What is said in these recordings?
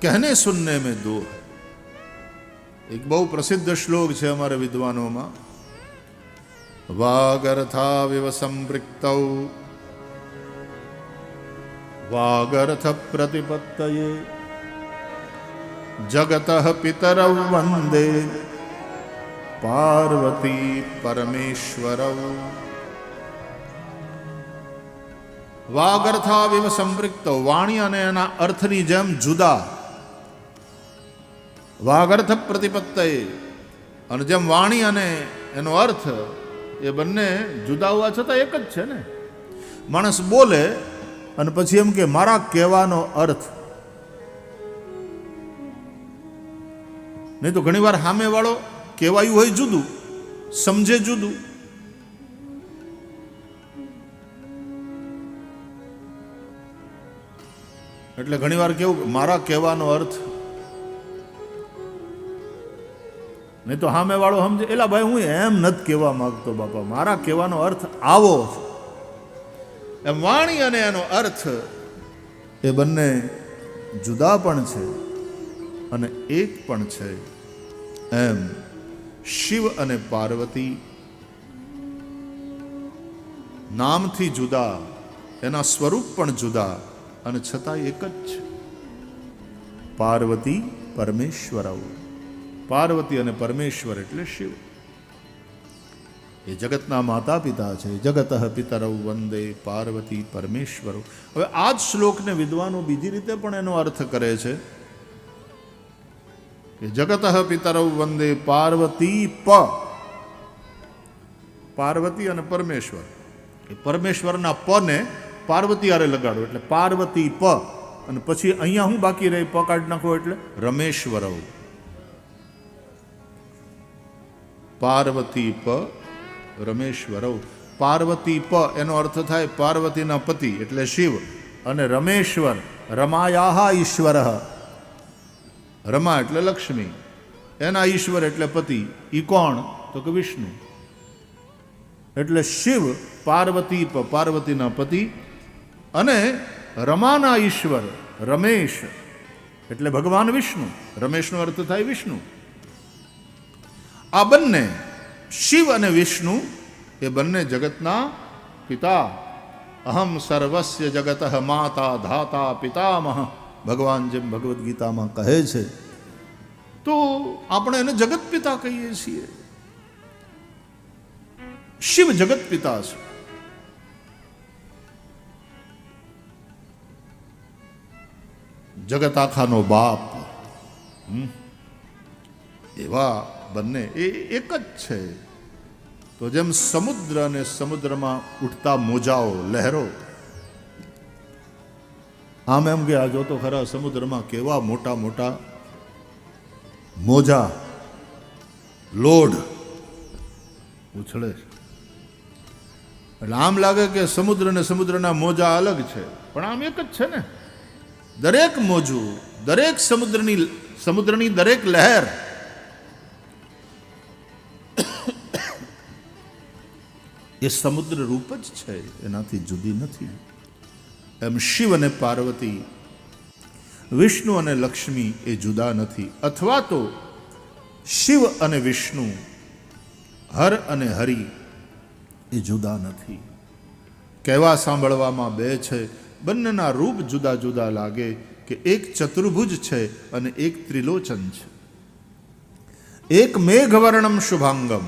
कहने सुनने में दो है। एक बहु प्रसिद्ध श्लोक है हमारे विद्वानों में, वागर्थाविव संपृक्तौ वागर्थ प्रतिपत्तये जगतः पितरौ वंदे पार्वती परमेश्वरौ। वागर्थाविव संपृक्तौ, वाणी अने एना अर्थनी जेम जुदा। वागर्थ प्रतिपत्तये, अने जेम वाणी अने एनो अर्थ ए बंने जुदा होवा छतां एक ज छे ने। माणस बोले अने पछी एम के मारा कहेवानो अर्थ, नहीं तो घणी वार सामे वाळो कहेवायुं होय जुदुं, समझे जुदुं। એટલે ઘણીવાર કેવું મારા કહેવાનો અર્થ, નહીં તો સામે વાળો સમજે એલા ભાઈ હું એમ નથી કહેવા માંગતો બાપા, મારા કહેવાનો અર્થ આવો છે। એમ વાણી અને એનો અર્થ એ બંને જુદા પણ છે અને એક પણ છે। એમ શિવ અને પાર્વતી નામથી જુદા, એના સ્વરૂપ પણ જુદા અને છતાં એક જ છે। પાર્વતી પરમેશ્વરૌ, પાર્વતી અને પરમેશ્વર એટલે શિવ, એ જગતના માતા પિતા છે। જગતઃ પિતરૌ વંદે પાર્વતી પરમેશ્વરૌ। હવે આ જ શ્લોકને વિદ્વાનો બીજી રીતે પણ એનો અર્થ કરે છે કે જગતઃ પિતરૌ વંદે પાર્વતી પાર્વતી અને પરમેશ્વર, એ પરમેશ્વરના પને પાર્વતી આરે લગાડો એટલે પાર્વતી પ, અને પછી અહીંયા હું બાકી રહી પ કાઢી નાખો એટલે રમેશ્વરૌ। પાર્વતી પ રમેશ્વરૌ। પાર્વતી પ એનો અર્થ થાય પાર્વતીના પતિ એટલે શિવ, અને રમેશ્વર રમાયાહા ઈશ્વર, રમા એટલે લક્ષ્મી, એના ઈશ્વર એટલે પતિ, ઈ કોણ તો કે વિષ્ણુ। એટલે શિવ પાર્વતી પ પાર્વતીના પતિ અને રમાના ઈશ્વર રમેશ એટલે ભગવાન વિષ્ણુ, રમેશનો અર્થ થાય વિષ્ણુ। આ બંને શિવ અને વિષ્ણુ એ બંને જગતના પિતા। અહમ સર્વસ્ય જગતઃ માતા ધાતા પિતામહ, ભગવાન જેમ ભગવદ્ ગીતામાં કહે છે, તો આપણે એને જગત પિતા કહીએ છીએ। શિવ જગત પિતા છે। જગત આખાનો બાપ, એવા બંને એ એક જ છે। તો જેમ સમુદ્ર અને સમુદ્રમાં ઉઠતા મોજાઓ, લહેરો, આમ એમ કે આ જો તો ખરા સમુદ્રમાં કેવા મોટા મોટા મોજા, લોઢ ઉછળે છે। એટલે આમ લાગે કે સમુદ્ર અને સમુદ્રના મોજા અલગ છે, પણ આમ એક જ છે ને। દરેક મોજું, દરેક સમુદ્રની દરેક લહેર એ સમુદ્ર રૂપ જ છે, એનાથી જુદી નથી। એમ શિવ અને પાર્વતી, વિષ્ણુ અને લક્ષ્મી એ જુદા નથી, અથવા તો શિવ અને વિષ્ણુ, હર અને હરિ એ જુદા નથી। કહેવા સાંભળવામાં બે છે, બંનેના રૂપ જુદા જુદા લાગે કે એક ચતુર્ભુજ છે અને એક ત્રિલોચન છે, એક મેઘવર્ણમ શુભાંગમ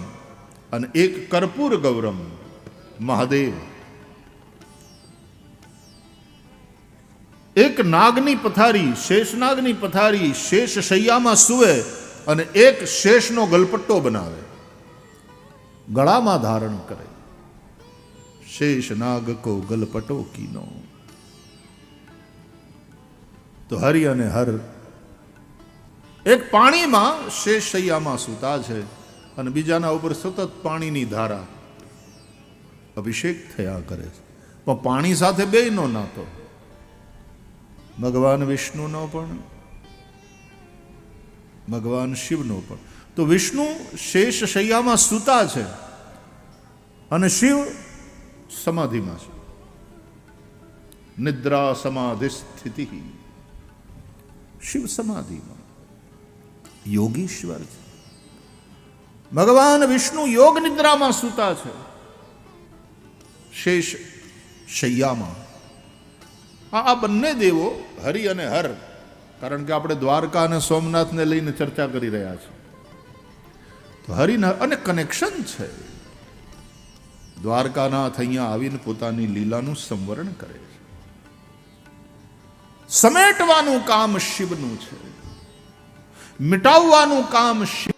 અને એક કર્પૂર ગૌરમ મહાદેવ, એક નાગની પથારી, શેષનાગની પથારી, શેષ શૈયામાં સૂવે અને એક શેષનો ગલપટ્ટો બનાવે, ગળામાં ધારણ કરે। શેષ નાગ કો ગલપટો કીનો। તો હરિ અને હર એક પાણીમાં શેષ શૈયામાં સૂતા છે અને બીજાના ઉપર સતત પાણીની ધારા અભિષેક થયા કરે છે, પણ પાણી સાથે બેયનો નાતો, ભગવાન વિષ્ણુનો પણ ભગવાન શિવનો પણ। તો વિષ્ણુ શેષ શૈયામાં સૂતા છે અને શિવ સમાધિમાં છે, નિદ્રા સમાધિ સ્થિતિ। શિવ સમાધિમાં યોગીશ્વર છે. ભગવાન વિષ્ણુ યોગ નિદ્રામાં સૂતા છે, શેષ શૈયામાં. આ બંને દેવો હરિ અને હર, કારણ કે આપણે દ્વારકા અને સોમનાથને લઈને ચર્ચા કરી રહ્યા છીએ, તો હરિના અને કનેક્શન છે. દ્વારકાનાથ અહીંયા આવીને પોતાની લીલાનું સંવરણ કરે છે. સમેટવાનું કામ શિવનું છે, મિટાવવાનું કામ શિવ.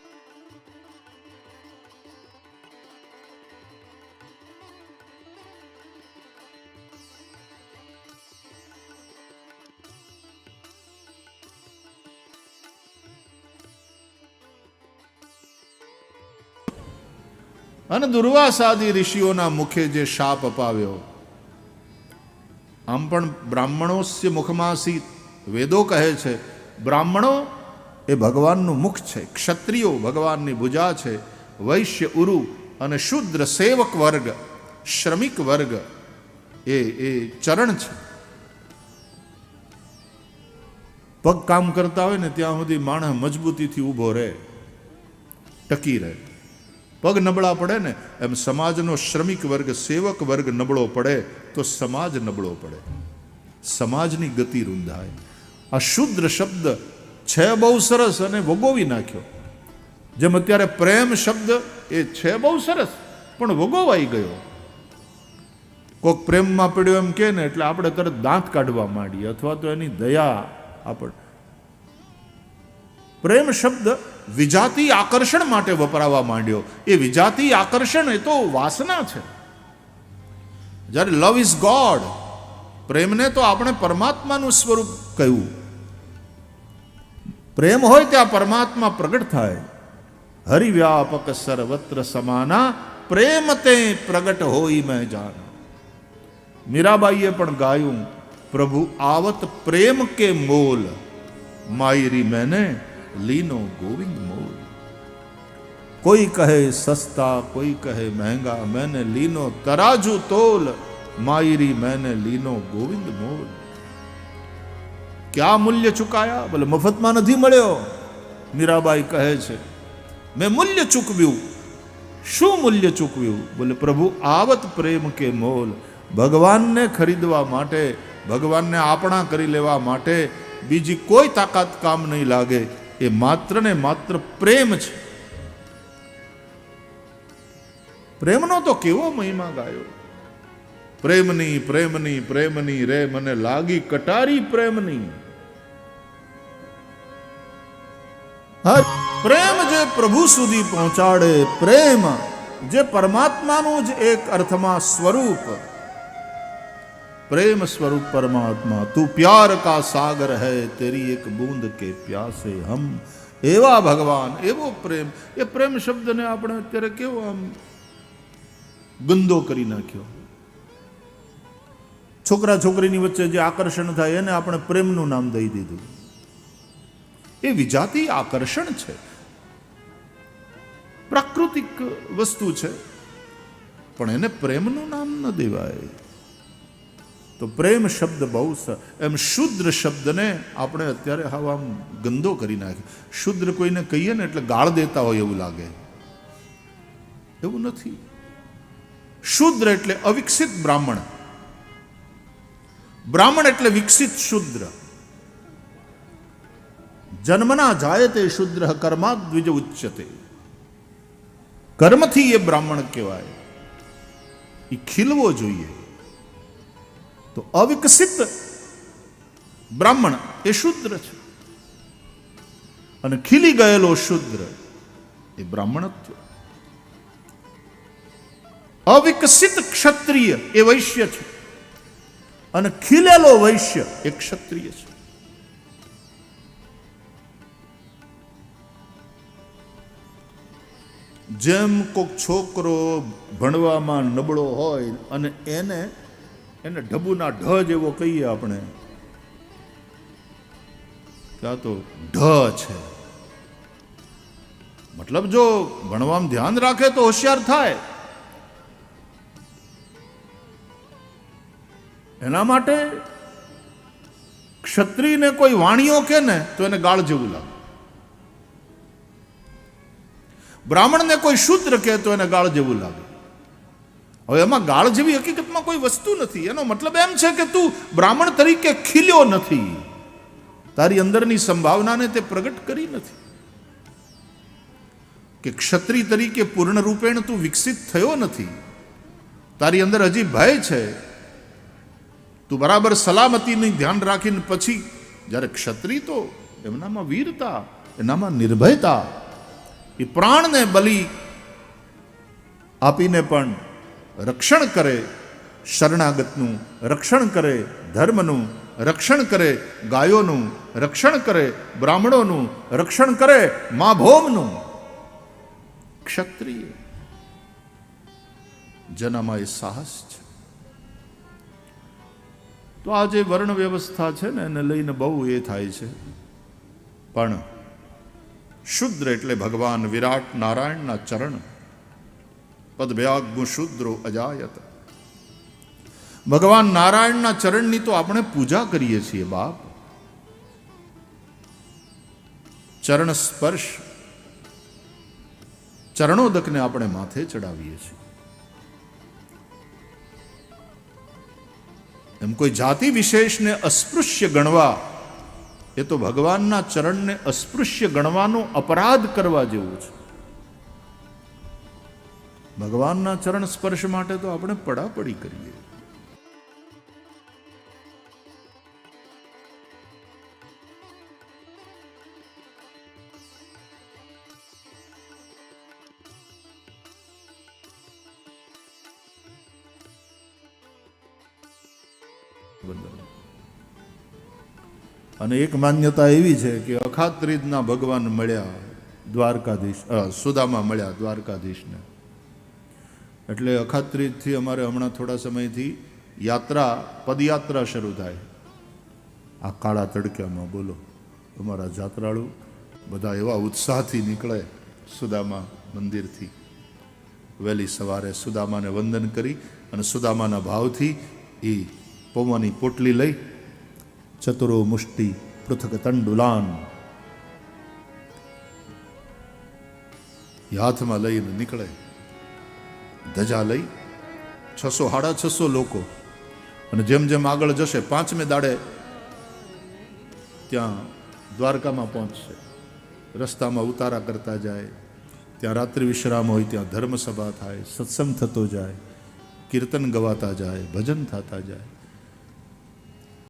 અને દુર્વાસાદી ઋષિઓના મુખે જે શાપ અપાવ્યો, આમ પણ બ્રાહ્મણોસ્ય મુખમાસી, વેદો કહે છે બ્રાહ્મણો એ ભગવાનનું મુખ છે, ક્ષત્રિયો ભગવાનની ભુજા છે, વૈશ્ય ઉરુ અને શુદ્ર સેવક વર્ગ, શ્રમિક વર્ગ એ ચરણ છે. પગ કામ કરતા હોય ને ત્યાં સુધી માણસ મજબૂતીથી ઊભો રહે, ટકી રહે. પગ નબળા પડે ને એમ સમાજનો શ્રમિક વર્ગ, સેવક વર્ગ નબળો પડે તો સમાજ નબળો પડે, સમાજની ગતિ રૂંધાય. આ શુદ્ર શબ્દ છે બહુ સરસ અને વગોવી નાખ્યો. જેમ અત્યારે પ્રેમ શબ્દ એ છે બહુ સરસ પણ વગોવાઈ ગયો. કોઈક પ્રેમમાં પડ્યો એમ કે ને એટલે આપણે તરત દાંત કાઢવા માંડીએ, અથવા તો એની દયા આપણે. પ્રેમ શબ્દ વિજાતીય આકર્ષણ માટે વપરાવા માંડ્યો. એ વિજાતીય આકર્ષણ એ તો વાસના છે. જ્યારે લવ ઇઝ ગોડ, પ્રેમને તો આપણે પરમાત્માનું સ્વરૂપ કહ્યું. પ્રેમ હોય ત્યાં પરમાત્મા પ્રગટ થાય. હરિવ્યાપક સર્વત્ર સમાના, પ્રેમ તે પ્રગટ હોય મેં જાના. મીરાબાઈએ પણ ગાયું, પ્રભુ આવત પ્રેમ કે મોલ, માયરી મેને લીનો ગોવિંદ મોલ. કોઈ કહે સસ્તા કોઈ કહે મહેંગા, मैंने લીનો તરાજુ તોલ, માયરી मैंने લીનો ગોવિંદ મોલ. ક્યાં મૂલ્ય ચુકાયા? બોલે મફતમાં નથી મળ્યો. મીરાબાઈ કહે છે મેં મૂલ્ય ચૂકવ્યું. શું મૂલ્ય ચૂકવ્યું? બોલે પ્રભુ આવત પ્રેમ કે મોલ. ભગવાનને ખરીદવા માટે, ભગવાનને આપણા કરી લેવા માટે બીજી કોઈ તાકાત કામ નહીં લાગે. એ માત્ર ને માત્ર પ્રેમ છે. પ્રેમનો તો કેવો મહિમા ગાયો. પ્રેમની પ્રેમની પ્રેમની રે મને લાગી કટારી પ્રેમની. પ્રેમ જે પ્રભુ સુધી પહોંચાડે, પ્રેમ જે પરમાત્માનું જ એક અર્થમાં સ્વરૂપ. प्रेम स्वरूप परमात्मा, तू प्यार का सागर है, तेरी एक बूंद के प्यासे हम. एवा भगवान, एवो प्रेम. એ પ્રેમ શબ્દને આપણે અત્યારે કેવો આમ ગંદો કરી નાખ્યો. છોકરા છોકરીની વચ્ચે જે આકર્ષણ થાય એને આપણે પ્રેમનું નામ દઈ દીધું. એ વિજાતીય આકર્ષણ છે, પ્રાકૃતિક વસ્તુ છે, પણ એને પ્રેમનું નામ ન દેવાય. તો પ્રેમ શબ્દ બહુ એમ શુદ્ર શબ્દને આપણે અત્યારે હાવ આમ ગંદો કરી નાખ્યો. શુદ્ર કોઈને કહીએ ને એટલે ગાળ દેતા હોય એવું લાગે, એવું નથી. શુદ્ર એટલે અવિકસિત બ્રાહ્મણ, બ્રાહ્મણ એટલે વિકસિત શુદ્ર. જન્મના જાયતે શુદ્ર કર્માદ દ્વિજ ઉચ્યતે. કર્મથી એ બ્રાહ્મણ કહેવાય, એ ખીલવો જોઈએ. તો અવિકસિત બ્રાહ્મણ એ શુદ્ર છે, અને ખીલી ગયેલો શુદ્ર એ બ્રાહ્મણત્વ. અવિકસિત ક્ષત્રિય એ વૈશ્ય છે, અને ખીલેલો વૈશ્ય એ ક્ષત્રિય છે. જેમ કોઈક છોકરો ભણવામાં નબળો હોય અને એને ઢબુના ઢ જેવો કહીએ આપણે, ત્યાં તો ઢ છે, મતલબ જો ભણવામાં ધ્યાન રાખે તો હોશિયાર થાય. એના માટે ક્ષત્રિયને કોઈ વાણિયો કે ને તો એને ગાળ જેવું લાગે, બ્રાહ્મણને કોઈ શૂદ્ર કહે તો એને ગાળ જેવું લાગે. હવે એમાં ગાળ જેવી હકીકતમાં કોઈ વસ્તુ નથી. એનો મતલબ એમ છે કે તું બ્રાહ્મણ તરીકે ખીલ્યો નથી, તારી અંદરની સંભાવનાને તે પ્રગટ કરી નથી, કે ક્ષત્રિય તરીકે પૂર્ણ રૂપેણ તું વિકસિત થયો નથી, તારી અંદર હજી ભય છે. તું બરાબર સલામતીની ધ્યાન રાખીને પછી જ્યારે ક્ષત્રિય તો એમનામાં વીરતા, એનામાં નિર્ભયતા, એ પ્રાણને બલિ આપીને પણ રક્ષણ કરે, શરણાગતનું રક્ષણ કરે, ધર્મનું રક્ષણ કરે, ગાયોનું રક્ષણ કરે, બ્રાહ્મણોનું રક્ષણ કરે, મા ભૌમનું. ક્ષત્રિય જેનામાં એ સાહસ છે. તો આ જે વર્ણ વ્યવસ્થા છે ને એને લઈને બહુ એ થાય છે, પણ શુદ્ર એટલે ભગવાન વિરાટ નારાયણના ચરણ. પદવ્યાગ્મુ શુદ્રો અજાયત. ભગવાન નારાયણના ચરણની તો આપણે પૂજા કરીએ છીએ બાપ. ચરણ સ્પર્શ, ચરણોદકને આપણે માથે ચડાવીએ છીએ. એમ કોઈ જાતિ વિશેષને અસ્પૃશ્ય ગણવા એ તો ભગવાનના ચરણને અસ્પૃશ્ય ગણવાનો અપરાધ કરવા જેવું છે. ભગવાનના ચરણ સ્પર્શ માટે તો આપણે પડાપડી કરીએ. અને એક માન્યતા એવી છે કે અખાત્રીજના ભગવાન મળ્યા દ્વારકાધીશ, સુદામા મળ્યા દ્વારકાધીશને. એટલે અખાત્રીજથી અમારે હમણાં થોડા સમયથી યાત્રા, પદયાત્રા શરૂ થાય. આ કાળા તડક્યામાં બોલો, અમારા જાત્રાળુ બધા એવા ઉત્સાહથી નીકળે સુદામા મંદિરથી. વહેલી સવારે સુદામાને વંદન કરી અને સુદામાના ભાવથી એ પૌવાની પોટલી લઈ, ચતુરો મુષ્ટિ પૃથક તંડુલાન હાથમાં લઈને નીકળે. ધજા લઈ 600-650 લોકો, અને જેમ જેમ આગળ જશે 5મે દાડે ત્યાં દ્વારકામાં પહોંચશે. રસ્તામાં ઉતારા કરતા જાય, ત્યાં રાત્રિ વિશ્રામ હોય, ત્યાં ધર્મસભા થાય, સત્સંગ થતો જાય, કીર્તન ગવાતા જાય, ભજન થતા જાય.